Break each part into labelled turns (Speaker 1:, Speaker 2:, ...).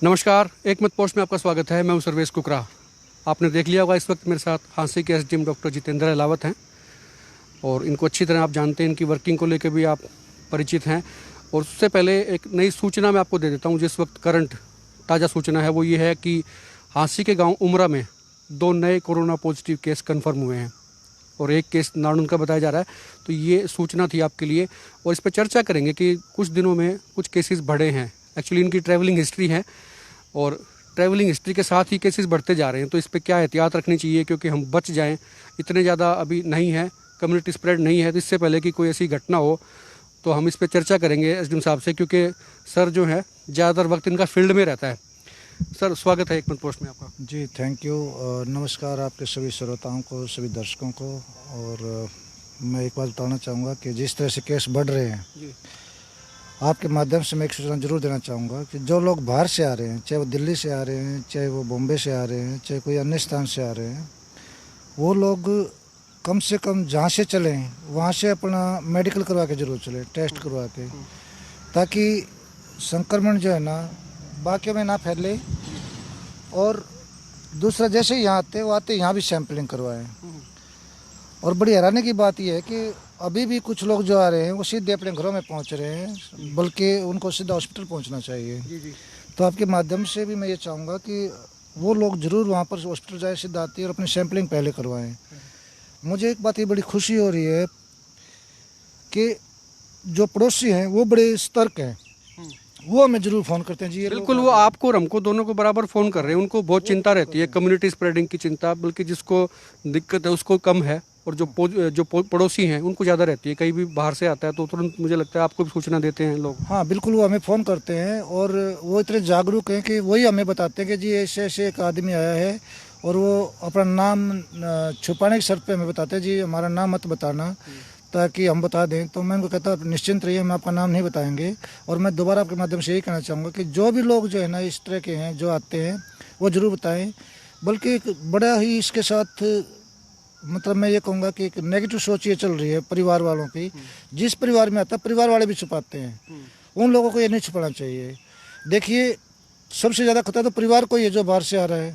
Speaker 1: नमस्कार, एक मत पोस्ट में आपका स्वागत है। मैं हूं सर्वेश कुकरा। आपने देख लिया होगा इस वक्त मेरे साथ हांसी के एसडीएम डॉक्टर जितेंद्र अहलावत हैं और इनको अच्छी तरह आप जानते हैं, इनकी वर्किंग को लेकर भी आप परिचित हैं। और उससे पहले एक नई सूचना मैं आपको दे देता हूं। जिस वक्त करंट ताज़ा सूचना है वो ये है कि हांसी के गाँव उमरा में 2 नए कोरोना पॉजिटिव केस कन्फर्म हुए हैं और एक केस नारनौल का बताया जा रहा है। तो ये सूचना थी आपके लिए और इस पर चर्चा करेंगे कि कुछ दिनों में कुछ केसेस बढ़े हैं। एक्चुअली इनकी ट्रैवलिंग हिस्ट्री है और ट्रैवलिंग हिस्ट्री के साथ ही केसेस बढ़ते जा रहे हैं। तो इस पर क्या एहतियात रखनी चाहिए क्योंकि हम बच जाएं, इतने ज़्यादा अभी नहीं है, कम्युनिटी स्प्रेड नहीं है। तो इससे पहले कि कोई ऐसी घटना हो तो हम इस पर चर्चा करेंगे एसडीएम साहब से, क्योंकि सर जो है ज़्यादातर वक्त इनका फील्ड में रहता है। सर स्वागत है एक मिनट पोस्ट में आपका।
Speaker 2: जी थैंक यू। नमस्कार आपके सभी श्रोताओं को, सभी दर्शकों को। और मैं एक बात बताना चाहूँगा कि जिस तरह से केस बढ़ रहे हैं
Speaker 1: जी।
Speaker 2: आपके माध्यम से मैं एक सूचना जरूर देना चाहूँगा कि जो लोग बाहर से आ रहे हैं, चाहे वो दिल्ली से आ रहे हैं, चाहे वो बॉम्बे से आ रहे हैं, चाहे कोई अन्य स्थान से आ रहे हैं, वो लोग कम से कम जहाँ से चलें वहाँ से अपना मेडिकल करवा के जरूर चलें, टेस्ट करवा के, ताकि संक्रमण जो है ना बाकियों में ना फैले। और दूसरा, जैसे यहाँ आते वो आते यहाँ भी सैंपलिंग करवाएं। और बड़ी हैरानी की बात यह है कि अभी भी कुछ लोग जो आ रहे हैं वो सीधे अपने घरों में पहुँच रहे हैं, बल्कि उनको सीधा हॉस्पिटल पहुँचना चाहिए।
Speaker 1: जी।
Speaker 2: तो आपके माध्यम से भी मैं ये चाहूँगा कि वो लोग ज़रूर वहाँ पर हॉस्पिटल जाए, सीधा आती है और अपनी सैंपलिंग पहले करवाएं। मुझे एक बात ये बड़ी खुशी हो रही है कि जो पड़ोसी हैं वो बड़े सतर्क हैं, वो हमें जरूर फ़ोन करते हैं। जी
Speaker 1: बिल्कुल, वो आपको और हमको दोनों को बराबर फ़ोन कर रहे हैं। उनको बहुत चिंता रहती है, कम्युनिटी स्प्रेडिंग की चिंता, बल्कि जिसको दिक्कत है उसको कम है और जो पड़ोसी हैं उनको ज़्यादा रहती है। कहीं भी बाहर से आता है तो तुरंत मुझे लगता है आपको भी सूचना देते हैं लोग।
Speaker 2: हाँ बिल्कुल, वो हमें फ़ोन करते हैं और वो इतने जागरूक हैं कि वही हमें बताते हैं कि जी ऐसे ऐसे एक आदमी आया है, और वो अपना नाम छुपाने की शर्त पे हमें बताते हैं जी हमारा नाम मत बताना, ताकि हम बता दें। तो मैं उनको कहता निश्चिंत रहिए, हम आपका नाम नहीं बताएंगे। और मैं दोबारा आपके माध्यम से यही कहना चाहूँगा कि जो भी लोग जो है ना इस तरह के हैं जो आते हैं वो ज़रूर बताएं। बल्कि एक बड़ा ही इसके साथ मतलब मैं ये कहूँगा कि एक नेगेटिव सोच ये चल रही है परिवार वालों की। जिस परिवार में आता है परिवार वाले भी छुपाते हैं, उन लोगों को ये नहीं छुपाना चाहिए। देखिए सबसे ज़्यादा खतरा तो परिवार को ही है जो बाहर से आ रहा है,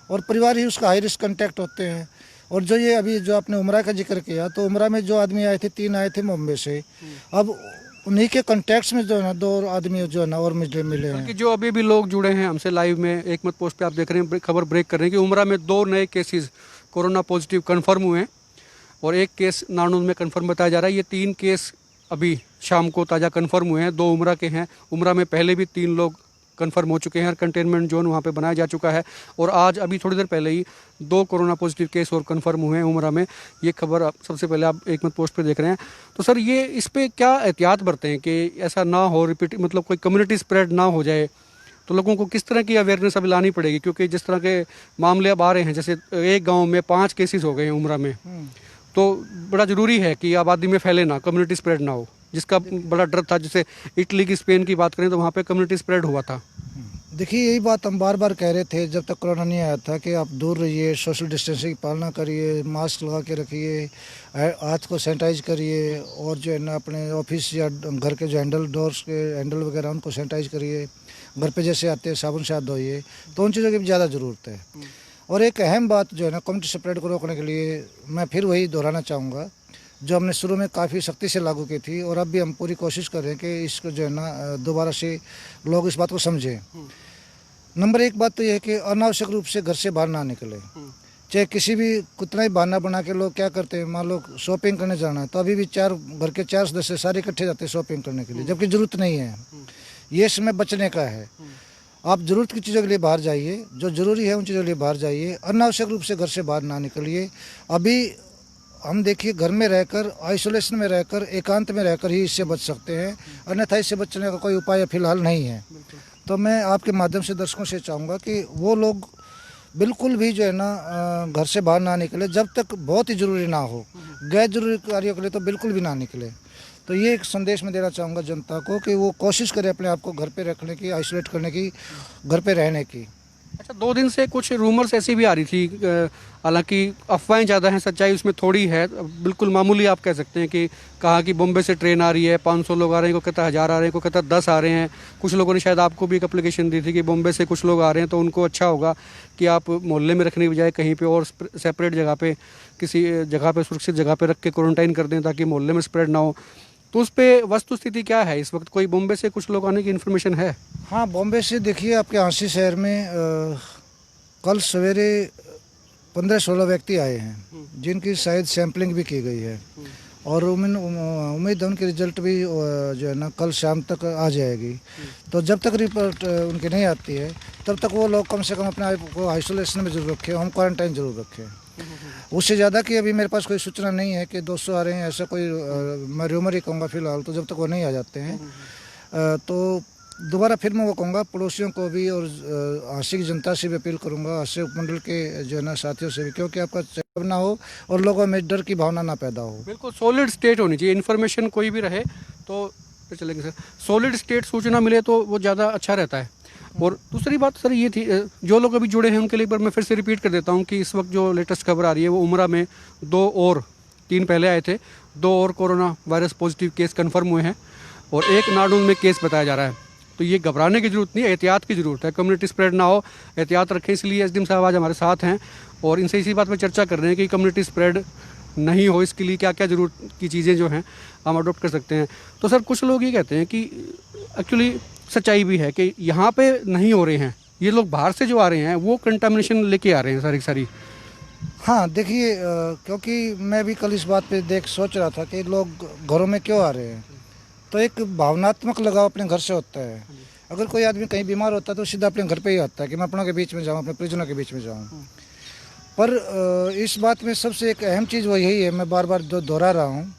Speaker 2: और परिवार ही उसका हाई रिस्क कॉन्टैक्ट होते हैं। और जो ये अभी जो आपने उमरा का जिक्र किया, तो उमरा में जो आदमी आए थे 3 आए थे मुंबई से, अब उन्हीं के कॉन्टैक्ट्स में जो है ना 2 आदमी जो है ना और मिले हैं।
Speaker 1: कि जो अभी भी लोग जुड़े हैं हमसे लाइव में एक मत पोस्ट पे आप देख रहे हैं, खबर ब्रेक कर रहे हैं कि उमरा में 2 नए केसेस कोरोना पॉजिटिव कन्फर्म हुए हैं और एक केस नारनौल में कन्फर्म बताया जा रहा है। ये 3 केस अभी शाम को ताज़ा कन्फर्म हुए हैं। 2 उमरा के हैं। उमरा में पहले भी 3 लोग कन्फर्म हो चुके हैं और कंटेनमेंट जोन वहाँ पे बनाया जा चुका है। और आज अभी थोड़ी देर पहले ही 2 कोरोना पॉजिटिव केस और कन्फर्म हुए हैं उमरा में। ये खबर आप सबसे पहले आप एक मत पोस्ट पे देख रहे हैं। तो सर ये इस पर क्या एहतियात बरतें हैं कि ऐसा ना हो, रिपीट मतलब कोई कम्युनिटी स्प्रेड ना हो जाए? तो लोगों को किस तरह की अवेयरनेस अभी लानी पड़ेगी? क्योंकि जिस तरह के मामले अब आ रहे हैं, जैसे एक गाँव में 5 केसेस हो गए हैं उमरा में, तो बड़ा ज़रूरी है कि आबादी में फैले ना, कम्युनिटी स्प्रेड ना हो, जिसका बड़ा डर था। जैसे इटली की, स्पेन की बात करें तो वहाँ पे कम्युनिटी स्प्रेड हुआ था।
Speaker 2: देखिए यही बात हम बार बार कह रहे थे जब तक कोरोना नहीं आया था कि आप दूर रहिए, सोशल डिस्टेंसिंग की पालना करिए, मास्क लगा के रखिए, हाथ को सैनिटाइज करिए, और जो है ना अपने ऑफिस या घर के जो हैंडल, डोर्स के हैंडल वगैरह उनको सैनिटाइज करिए। घर पे जैसे आते हैं साबुन से हाथ धोइए। तो उन चीज़ों की भी ज़्यादा ज़रूरत है। और एक अहम बात जो है ना कम्युनिटी स्प्रेड को रोकने के लिए मैं फिर वही दोहराना चाहूँगा जो हमने शुरू में काफ़ी सख्ती से लागू की थी, और अब भी हम पूरी कोशिश कर रहे हैं कि इसको जो है ना दोबारा से लोग इस बात को समझें। नंबर 1 बात तो यह है कि अनावश्यक रूप से घर से बाहर ना निकले। चाहे किसी भी कितना ही बहाना बना के लोग क्या करते हैं, मान लो शॉपिंग करने जाना है तो अभी भी घर के 4 सदस्य सारे इकट्ठे जाते हैं शॉपिंग करने के लिए, जबकि ज़रूरत नहीं है। ये समय बचने का है। आप ज़रूरत की चीज़ों के लिए बाहर जाइए, जो ज़रूरी है उन चीज़ों के लिए बाहर जाइए। अनावश्यक रूप से घर से बाहर ना निकलिए। अभी हम देखिए घर में रहकर, आइसोलेशन में रहकर, एकांत में रहकर ही इससे बच सकते हैं, अन्यथा इससे बचने का कोई उपाय फिलहाल नहीं है। तो मैं आपके माध्यम से दर्शकों से चाहूँगा कि वो लोग बिल्कुल भी जो है ना घर से बाहर ना निकले जब तक बहुत ही ज़रूरी ना हो। गैर जरूरी कार्यों के लिए तो बिल्कुल भी ना निकले। तो ये एक संदेश मैं देना चाहूँगा जनता को कि वो कोशिश करे अपने आप को घर पे रखने की, आइसोलेट करने की, घर पे रहने की।
Speaker 1: अच्छा, 2 दिन से कुछ रूमर्स ऐसी भी आ रही थी, हालांकि अफवाहें ज़्यादा हैं, सच्चाई उसमें थोड़ी है, बिल्कुल मामूली आप कह सकते हैं कि कहा कि बॉम्बे से ट्रेन आ रही है, 500 लोग आ रहे हैं, को कहता 1000 आ रहे हैं, को कहता 10 आ रहे हैं। कुछ लोगों ने शायद आपको भी एक एप्लीकेशन दी थी कि बॉम्बे से कुछ लोग आ रहे हैं तो उनको अच्छा होगा कि आप मोहल्ले में रखने की बजाय कहीं पे और सेपरेट जगह पे, किसी जगह पे, सुरक्षित जगह पे रख के क्वारंटाइन कर दें ताकि मोहल्ले में स्प्रेड ना हो। तो उस पर वस्तु स्थिति क्या है इस वक्त? कोई बॉम्बे से कुछ लोग आने की इन्फॉर्मेशन है?
Speaker 2: हाँ, बॉम्बे से देखिए आपके झांसी शहर में कल सवेरे 15-16 व्यक्ति आए हैं जिनकी शायद सैंपलिंग भी की गई है और उम्मीद है उनकी रिजल्ट भी जो है ना कल शाम तक आ जाएगी। तो जब तक रिपोर्ट उनकी नहीं आती है तब तक वो लोग कम से कम अपने आप को आइसोलेशन में जरूर रखें, होम क्वारंटाइन जरूर रखें। उससे ज़्यादा कि अभी मेरे पास कोई सूचना नहीं है कि 200 आ रहे हैं, ऐसा कोई मैं र्यूमर ही कहूँगा फिलहाल। तो जब तक वो नहीं आ जाते हैं तो दोबारा फिर मैं वो कहूँगा पड़ोसियों को भी और झांसी की जनता से भी अपील करूँगा, झांसी उपमंडल के जो है ना साथियों से भी, क्योंकि आपका चेकअप ना हो और लोगों में डर की भावना ना पैदा हो।
Speaker 1: बिल्कुल सॉलिड स्टेट होनी चाहिए, इन्फॉर्मेशन कोई भी रहे तो चलेंगे सर। सॉलिड स्टेट सूचना मिले तो वो ज़्यादा अच्छा रहता है। और दूसरी बात सर ये थी, जो लोग अभी जुड़े हैं उनके लिए एक बार मैं फिर से रिपीट कर देता हूँ कि इस वक्त जो लेटेस्ट खबर आ रही है वो उमरा में 2 और 3 पहले आए थे, 2 और corona virus positive case confirm हुए हैं और एक नाडोल में केस बताया जा रहा है। तो ये घबराने की जरूरत नहीं है, एहतियात की ज़रूरत है, कम्युनिटी स्प्रेड ना हो, एहतियात रखें। इसलिए एसडीएम साहब आज हमारे साथ हैं और इनसे इसी बात पर चर्चा कर रहे हैं कि कम्युनिटी स्प्रेड नहीं हो, इसके लिए क्या क्या ज़रूरत की चीज़ें जो हैं हम अडोप्ट कर सकते हैं। तो सर कुछ लोग ये कहते हैं कि एक्चुअली सच्चाई भी है कि यहाँ पे नहीं हो रहे हैं, ये लोग बाहर से जो आ रहे हैं वो कंटामिनेशन लेके आ रहे हैं सारी सारी।
Speaker 2: हाँ देखिए, क्योंकि मैं भी कल इस बात पे सोच रहा था कि लोग घरों में क्यों आ रहे हैं। तो एक भावनात्मक लगाव अपने घर से होता है। अगर कोई आदमी कहीं बीमार होता है तो सीधा अपने घर पे ही आता है कि मैं अपनों के बीच में जाऊँ, अपने परिजनों के बीच में जाऊँ। पर इस बात में सबसे एक अहम चीज़ वो यही है, मैं बार बार दोहरा रहा हूँ,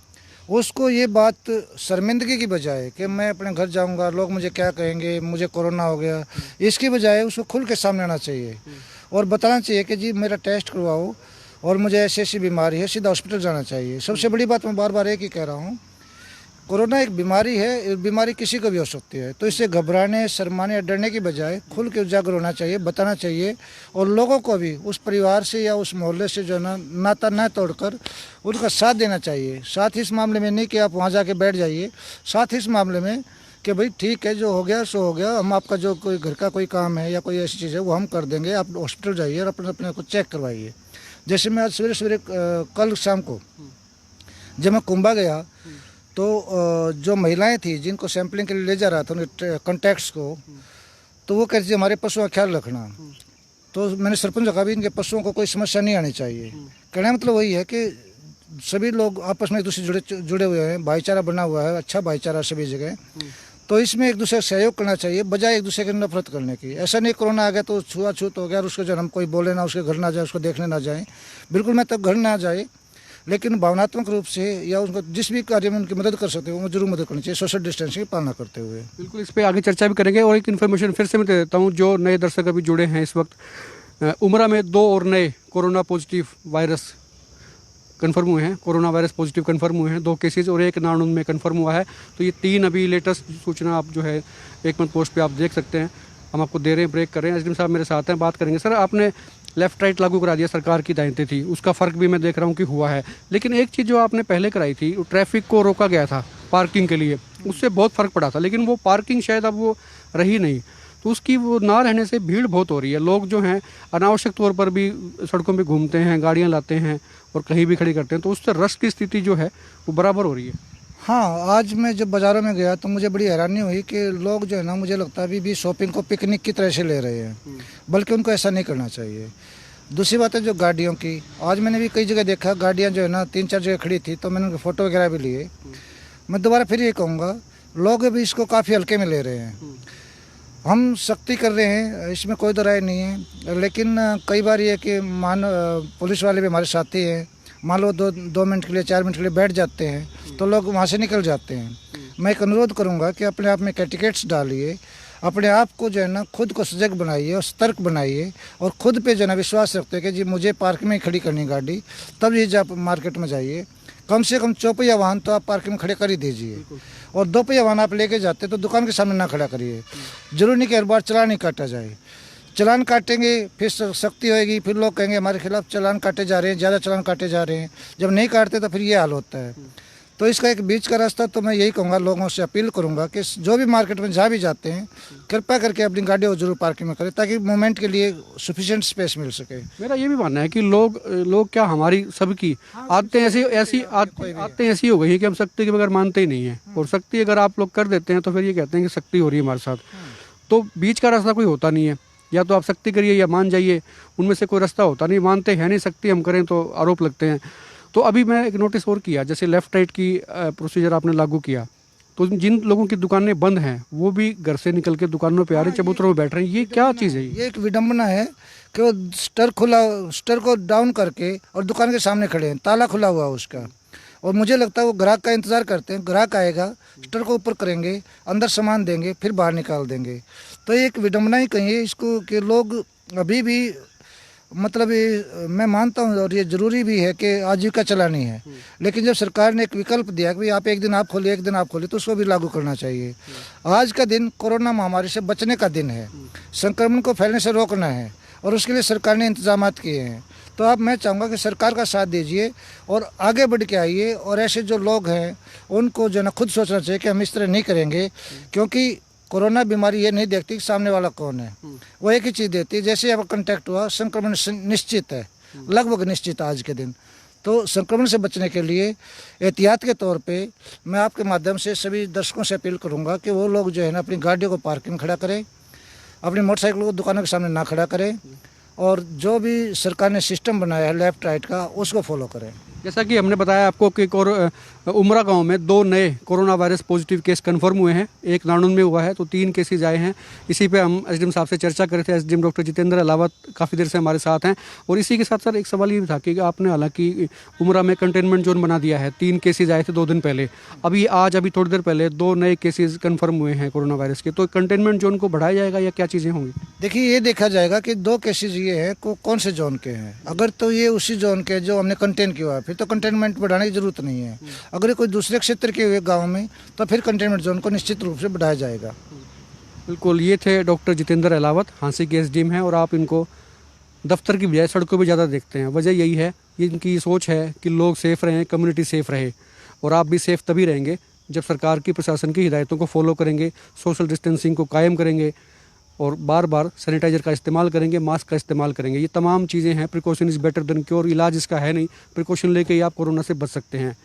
Speaker 2: उसको ये बात शर्मिंदगी की बजाय कि मैं अपने घर जाऊंगा, लोग मुझे क्या कहेंगे, मुझे कोरोना हो गया, इसकी बजाय उसको खुल के सामने आना चाहिए और बताना चाहिए कि जी मेरा टेस्ट करवाओ और मुझे ऐसी ऐसी बीमारी है, सीधा हॉस्पिटल जाना चाहिए। सबसे बड़ी बात मैं बार बार एक ही कह रहा हूँ, कोरोना एक बीमारी है, बीमारी किसी को भी हो सकती है। तो इससे घबराने, शर्माने या डरने की बजाय खुल के उजागर होना चाहिए, बताना चाहिए और लोगों को भी उस परिवार से या उस मोहल्ले से जो है ना नाता न तोड़कर उनका साथ देना चाहिए। साथ ही इस मामले में नहीं कि आप वहाँ जाके बैठ जाइए, साथ ही इस मामले में कि भाई ठीक है, जो हो गया सो हो गया, हम आपका जो कोई घर का कोई काम है या कोई ऐसी चीज़ है वो हम कर देंगे, आप हॉस्पिटल जाइए और अपने अपने को चेक करवाइए। जैसे मैं आज सवेरे सवेरे कल शाम को जब मैं कुंभा गया तो जो महिलाएं थी जिनको सैंपलिंग के लिए ले जा रहा था उनके कॉन्टैक्ट्स को, तो वो कहती थी हमारे पशुओं का ख्याल रखना। तो मैंने सरपंच को कहा भी इनके पशुओं को कोई समस्या नहीं आनी चाहिए। कहने मतलब वही है कि सभी लोग आपस में एक दूसरे जुड़े हुए हैं, भाईचारा बना हुआ है, अच्छा भाईचारा सभी जगह। तो इसमें एक दूसरे का सहयोग करना चाहिए बजाय एक दूसरे की नफरत करने की। ऐसा नहीं कोरोना आ गया तो छुआछूत हो गया और उसको जब हम कोई बोले ना, उसके घर ना जाए, उसको देखने ना जाए। बिल्कुल मैं तब घर ना जाए, लेकिन भावनात्मक रूप से या उनको जिस भी कार्य में उनकी मदद कर सकते हो वो जरूर मदद करनी चाहिए, सोशल डिस्टेंसिंग की पालना करते हुए।
Speaker 1: बिल्कुल, इस पर आगे चर्चा भी करेंगे। और एक इन्फॉर्मेशन फिर से मैं दे देता हूँ जो नए दर्शक अभी जुड़े हैं इस वक्त। उमरा में 2 और नए कोरोना पॉजिटिव वायरस कन्फर्म हुए हैं, कोरोना वायरस पॉजिटिव कन्फर्म हुए हैं, 2 केसेज और एक नाडून में कन्फर्म हुआ है। तो ये 3 अभी लेटेस्ट सूचना आप जो है एक मंथ पोस्ट पे आप देख सकते हैं। हम आपको दे रहे हैं, ब्रेक कर रहे हैं। एसडीएम साहब मेरे साथ हैं, बात करेंगे। सर आपने लेफ्ट राइट लागू करा दिया, सरकार की दायित्व थी, उसका फ़र्क भी मैं देख रहा हूँ कि हुआ है। लेकिन एक चीज़ जो आपने पहले कराई थी, ट्रैफिक को रोका गया था पार्किंग के लिए, उससे बहुत फ़र्क पड़ा था। लेकिन वो पार्किंग शायद अब वो रही नहीं, तो उसकी वो ना रहने से भीड़ बहुत हो रही है। लोग जो हैं अनावश्यक तौर पर भी सड़कों पे घूमते हैं, गाड़ियाँ लाते हैं और कहीं भी खड़ी करते हैं, तो उससे रश की स्थिति जो है वो बराबर हो रही है।
Speaker 2: हाँ, आज मैं जब बाज़ारों में गया तो मुझे बड़ी हैरानी हुई कि लोग जो है ना, मुझे लगता है अभी भी शॉपिंग को पिकनिक की तरह से ले रहे हैं, बल्कि उनको ऐसा नहीं करना चाहिए। दूसरी बात है जो गाड़ियों की, आज मैंने भी कई जगह देखा गाड़ियाँ जो है ना 3-4 जगह खड़ी थी, तो मैंने उनके फ़ोटो वगैरह भी लिए। मैं दोबारा फिर ये कहूँगा, लोग भी इसको काफ़ी हल्के में ले रहे हैं। हम सख्ती कर रहे हैं, इसमें कोई दो राय नहीं है, लेकिन कई बार ये कि पुलिस वाले भी हमारे साथी हैं, मान लो 2 मिनट के लिए 4 मिनट के लिए बैठ जाते हैं तो लोग वहाँ से निकल जाते हैं। मैं एक अनुरोध करूँगा कि अपने आप में कैटिकेट्स डालिए, अपने आप को जो है ना खुद को सजग बनाइए और सतर्क बनाइए और खुद पे जो है ना विश्वास रखते हैं कि जी मुझे पार्क में ही खड़ी करनी गाड़ी, तब ये जब मार्केट में जाइए। कम से कम 4 पहिया वाहन तो आप पार्किंग में खड़े कर ही दीजिए और 2 पहिया वाहन आप लेके जाते तो दुकान के सामने ना खड़ा करिए। जरूरी नहीं कि हर बार चलान ही काटा जाए। चालान काटेंगे, फिर सख्ती होएगी, फिर लोग कहेंगे हमारे खिलाफ चालान काटे जा रहे हैं, ज़्यादा चालान काटे जा रहे हैं। जब नहीं काटते तो फिर ये हाल होता है। तो इसका एक बीच का रास्ता, तो मैं यही कहूँगा, लोगों से अपील करूँगा कि जो भी मार्केट में जहाँ भी जाते हैं, कृपया करके अपनी गाड़ियों को जरूर पार्किंग में करें, ताकि मूवमेंट के लिए सफिशिएंट स्पेस मिल सके।
Speaker 1: मेरा ये भी मानना है कि लोग क्या, हमारी सबकी आदतें आदतें ऐसी हो गई है कि हम सख्ती के बगैर मानते ही नहीं है। और सख्ती अगर आप लोग कर देते हैं तो फिर ये कहते हैं कि सख्ती हो रही है हमारे साथ। तो बीच का रास्ता कोई होता नहीं है, या तो आप सख्ती करिए या मान जाइए, उनमें से कोई रास्ता होता नहीं। मानते हैं नहीं, सख्ती हम करें तो आरोप लगते हैं। तो अभी मैं एक नोटिस और किया, जैसे लेफ़्ट राइट की प्रोसीजर आपने लागू किया, तो जिन लोगों की दुकानें बंद हैं वो भी घर से निकल के दुकानों पे आ रहे हैं, चबूतरों में बैठ रहे हैं। ये क्या चीज़ है?
Speaker 2: ये एक विडंबना है कि वो स्टर को डाउन करके और दुकान के सामने खड़े हैं, ताला खुला हुआ है उसका। और मुझे लगता है वो ग्राहक का इंतज़ार करते हैं, ग्राहक आएगा, स्टर को ऊपर करेंगे, अंदर सामान देंगे, फिर बाहर निकाल देंगे। तो ये एक विडंबना ही कहिए इसको कि लोग अभी भी, मतलब ये मैं मानता हूँ और ये ज़रूरी भी है कि आजीविका चलानी है, लेकिन जब सरकार ने एक विकल्प दिया कि भाई आप एक दिन आप खोलिए, एक दिन आप खोलिए, तो उसको भी लागू करना चाहिए। आज का दिन कोरोना महामारी से बचने का दिन है, संक्रमण को फैलने से रोकना है, और उसके लिए सरकार ने इंतजाम किए हैं। तो अब मैं चाहूँगा कि सरकार का साथ दीजिए और आगे बढ़ के आइए, और ऐसे जो लोग हैं उनको जो ना खुद सोचना चाहिए कि हम इस तरह नहीं करेंगे, क्योंकि कोरोना बीमारी ये नहीं देखती कि सामने वाला कौन है, वो एक ही चीज़ देती है, जैसे अब कांटेक्ट हुआ, संक्रमण निश्चित है, लगभग निश्चित आज के दिन। तो संक्रमण से बचने के लिए एहतियात के तौर पे मैं आपके माध्यम से सभी दर्शकों से अपील करूंगा कि वो लोग जो है ना अपनी गाड़ियों को पार्किंग खड़ा करें, अपनी मोटरसाइकिल को दुकानों के सामने ना खड़ा करें, और जो भी सरकार ने सिस्टम बनाया है लेफ्ट राइट का, उसको फॉलो करें।
Speaker 1: जैसा कि हमने बताया आपको कि उमरा गांव में 2 नए corona virus positive case confirm हुए हैं। एक नानुन में हुआ है, तो 3 केसेज आए हैं। इसी पे हम एसडीएम साहब से चर्चा कर रहे थे। एसडीएम डॉक्टर जितेंद्र अलावत काफ़ी देर से हमारे साथ हैं। और इसी के साथ सर एक सवाल ये भी था कि आपने हालांकि उमरा में कंटेनमेंट जोन बना दिया है, 3 केसेज आए थे 2 दिन पहले, अभी थोड़ी देर पहले 2 नए केसेज कन्फर्म हुए हैं कोरोना वायरस के। तो कंटेनमेंट जोन को बढ़ाया जाएगा या क्या चीज़ें होंगी?
Speaker 2: देखिए, ये देखा जाएगा कि 2 केसेज ये हैं कौन से जोन के हैं। अगर तो ये उसी जोन के जो हमने कंटेन किया है, फिर तो कंटेनमेंट बढ़ाने की जरूरत नहीं है। अगर ये कोई दूसरे क्षेत्र के हुए गांव में, तो फिर कंटेनमेंट जोन को निश्चित रूप से बढ़ाया जाएगा।
Speaker 1: बिल्कुल, ये थे डॉक्टर जितेंद्र अलावत, हांसी के एसडीएम हैं, और आप इनको दफ्तर की बजाय सड़कों पर ज़्यादा देखते हैं। वजह यही है, इनकी सोच है कि लोग सेफ़ रहें, कम्युनिटी सेफ़ रहे। और आप भी सेफ़ तभी रहेंगे जब सरकार की, प्रशासन की हिदायतों को फॉलो करेंगे, सोशल डिस्टेंसिंग को कायम करेंगे, और बार बार सैनिटाइज़र का इस्तेमाल करेंगे, मास्क का इस्तेमाल करेंगे। ये तमाम चीज़ें हैं। Precaution is better than cure. इलाज इसका है नहीं, प्रिकॉशन लेके ही आप कोरोना से बच सकते हैं।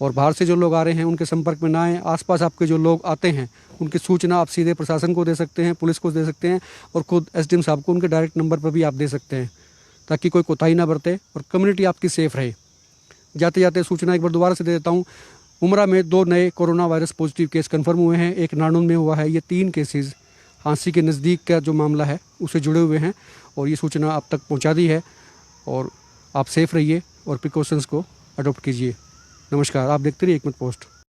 Speaker 1: और बाहर से जो लोग आ रहे हैं उनके संपर्क में ना आएँ। आसपास आपके जो लोग आते हैं उनकी सूचना आप सीधे प्रशासन को दे सकते हैं, पुलिस को दे सकते हैं, और खुद एसडीएम साहब को उनके डायरेक्ट नंबर पर भी आप दे सकते हैं, ताकि कोई कोताही ना बरते और कम्युनिटी आपकी सेफ़ रहे। जाते जाते सूचना एक बार दोबारा से दे देता हूँ। उमरा में 2 नए corona virus positive case confirm हुए हैं। एक नानुन में हुआ है। ये 3 केसेज़ हांसी के नज़दीक का जो मामला है उससे जुड़े हुए हैं, और ये सूचना आप तक पहुंचा दी है। और आप सेफ़ रहिए और प्रिकॉशंस को अडॉप्ट कीजिए। नमस्कार, आप देखते रहिए एकमत पोस्ट।